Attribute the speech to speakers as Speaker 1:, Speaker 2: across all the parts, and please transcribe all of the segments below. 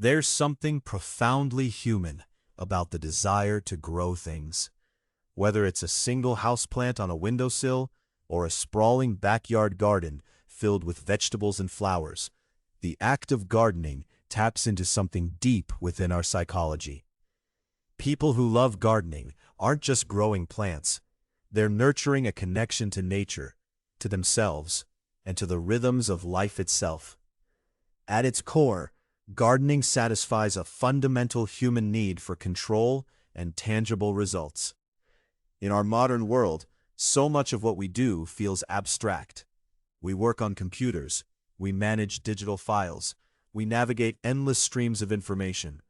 Speaker 1: There's something profoundly human about the desire to grow things. Whether it's a single houseplant on a windowsill or a sprawling backyard garden filled with vegetables and flowers, the act of gardening taps into something deep within our psychology. People who love gardening aren't just growing plants. They're nurturing a connection to nature, to themselves, and to the rhythms of life itself. At its core, gardening satisfies a fundamental human need for control and tangible results. In our modern world, so much of what we do feels abstract. We work on computers, we manage digital files, we navigate endless streams of information.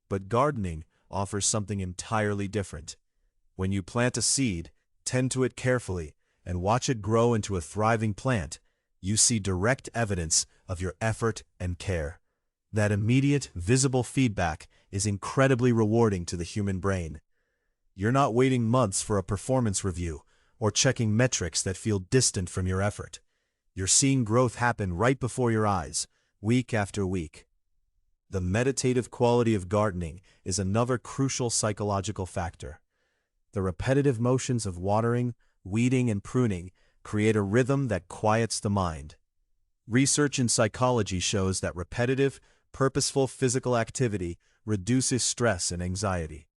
Speaker 1: But gardening offers something entirely different. When you plant a seed, tend to it carefully, and watch it grow into a thriving plant, you see direct evidence of your effort and care. That immediate, visible feedback is incredibly rewarding to the human brain. You're not waiting months for a performance review or checking metrics that feel distant from your effort. You're seeing growth happen right before your eyes, week after week. The meditative quality of gardening is another crucial psychological factor. The repetitive motions of watering, weeding, and pruning create a rhythm that quiets the mind. Research in psychology shows that repetitive, purposeful physical activity reduces stress and anxiety.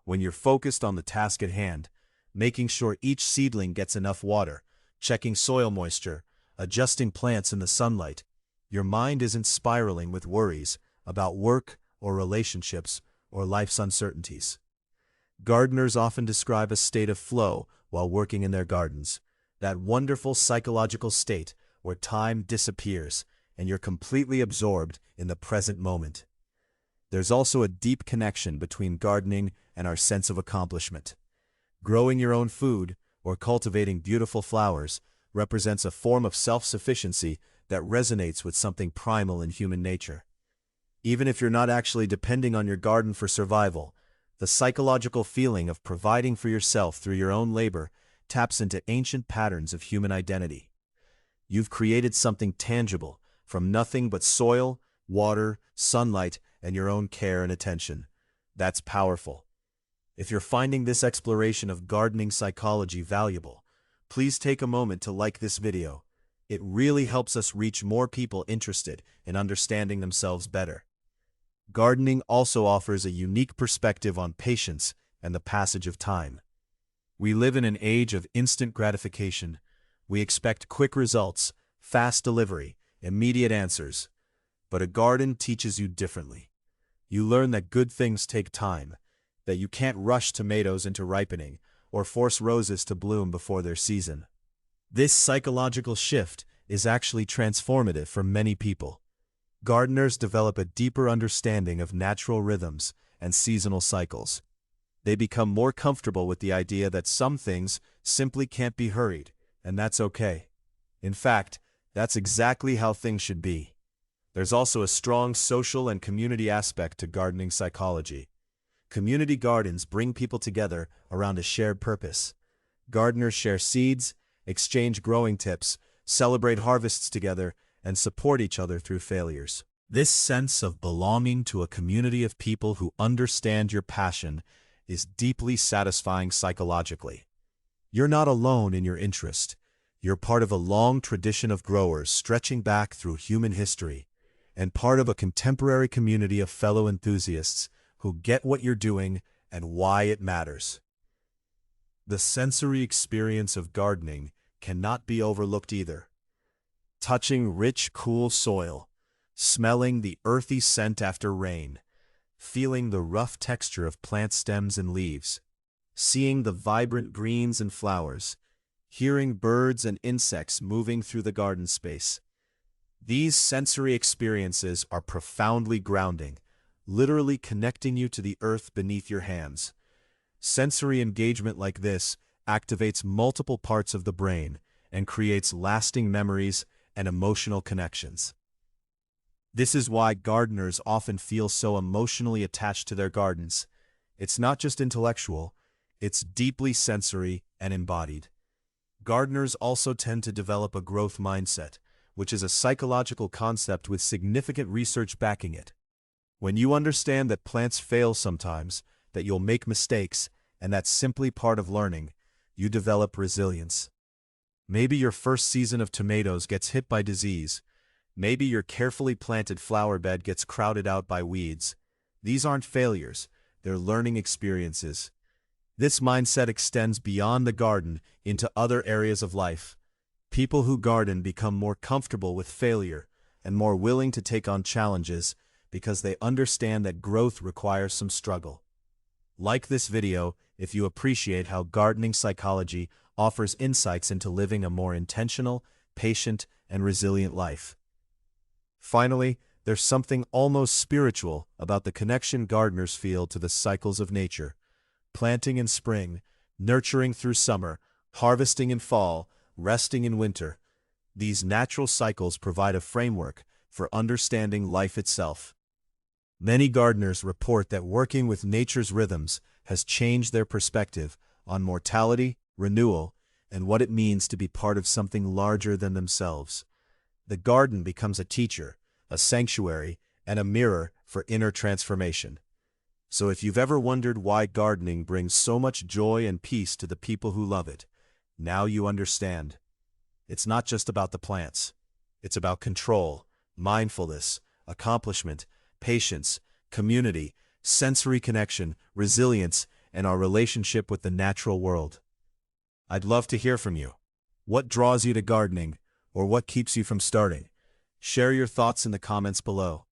Speaker 1: When you're focused on the task at hand, making sure each seedling gets enough water, checking soil moisture, adjusting plants in the sunlight, your mind isn't spiraling with worries about work or relationships or life's uncertainties. Gardeners often describe a state of flow while working in their gardens, that wonderful psychological state where time disappears and you're completely absorbed in the present moment. There's also a deep connection between gardening and our sense of accomplishment. Growing your own food or cultivating beautiful flowers represents a form of self-sufficiency that resonates with something primal in human nature. Even if you're not actually depending on your garden for survival, the psychological feeling of providing for yourself through your own labor taps into ancient patterns of human identity. You've created something tangible from nothing but soil, water, sunlight, and your own care and attention. That's powerful. If you're finding this exploration of gardening psychology valuable, please take a moment to like this video. It really helps us reach more people interested in understanding themselves better. Gardening also offers a unique perspective on patience and the passage of time. We live in an age of instant gratification. We expect quick results, fast delivery, immediate answers. But a garden teaches you differently. You learn that good things take time, that you can't rush tomatoes into ripening or force roses to bloom before their season. This psychological shift is actually transformative for many people. Gardeners develop a deeper understanding of natural rhythms and seasonal cycles. They become more comfortable with the idea that some things simply can't be hurried, and that's okay. In fact, that's exactly how things should be. There's also a strong social and community aspect to gardening psychology. Community gardens bring people together around a shared purpose. Gardeners share seeds, exchange growing tips, celebrate harvests together, and support each other through failures. This sense of belonging to a community of people who understand your passion is deeply satisfying psychologically. You're not alone in your interest. You're part of a long tradition of growers stretching back through human history, and part of a contemporary community of fellow enthusiasts who get what you're doing and why it matters. The sensory experience of gardening cannot be overlooked either. Touching rich, cool soil, smelling the earthy scent after rain, feeling the rough texture of plant stems and leaves, seeing the vibrant greens and flowers, hearing birds and insects moving through the garden space. These sensory experiences are profoundly grounding, literally connecting you to the earth beneath your hands. Sensory engagement like this activates multiple parts of the brain and creates lasting memories and emotional connections. This is why gardeners often feel so emotionally attached to their gardens. It's not just intellectual, it's deeply sensory and embodied. Gardeners also tend to develop a growth mindset, which is a psychological concept with significant research backing it. When you understand that plants fail sometimes, that you'll make mistakes, and that's simply part of learning, you develop resilience. Maybe your first season of tomatoes gets hit by disease. Maybe your carefully planted flower bed gets crowded out by weeds. These aren't failures, they're learning experiences. This mindset extends beyond the garden into other areas of life. People who garden become more comfortable with failure and more willing to take on challenges because they understand that growth requires some struggle. Like this video if you appreciate how gardening psychology offers insights into living a more intentional, patient, and resilient life. Finally, there's something almost spiritual about the connection gardeners feel to the cycles of nature. Planting in spring, nurturing through summer, harvesting in fall, resting in winter. These natural cycles provide a framework for understanding life itself. Many gardeners report that working with nature's rhythms has changed their perspective on mortality, renewal, and what it means to be part of something larger than themselves. The garden becomes a teacher, a sanctuary, and a mirror for inner transformation. So if you've ever wondered why gardening brings so much joy and peace to the people who love it, now you understand. It's not just about the plants. It's about control, mindfulness, accomplishment, patience, community, sensory connection, resilience, and our relationship with the natural world. I'd love to hear from you. What draws you to gardening, or what keeps you from starting? Share your thoughts in the comments below.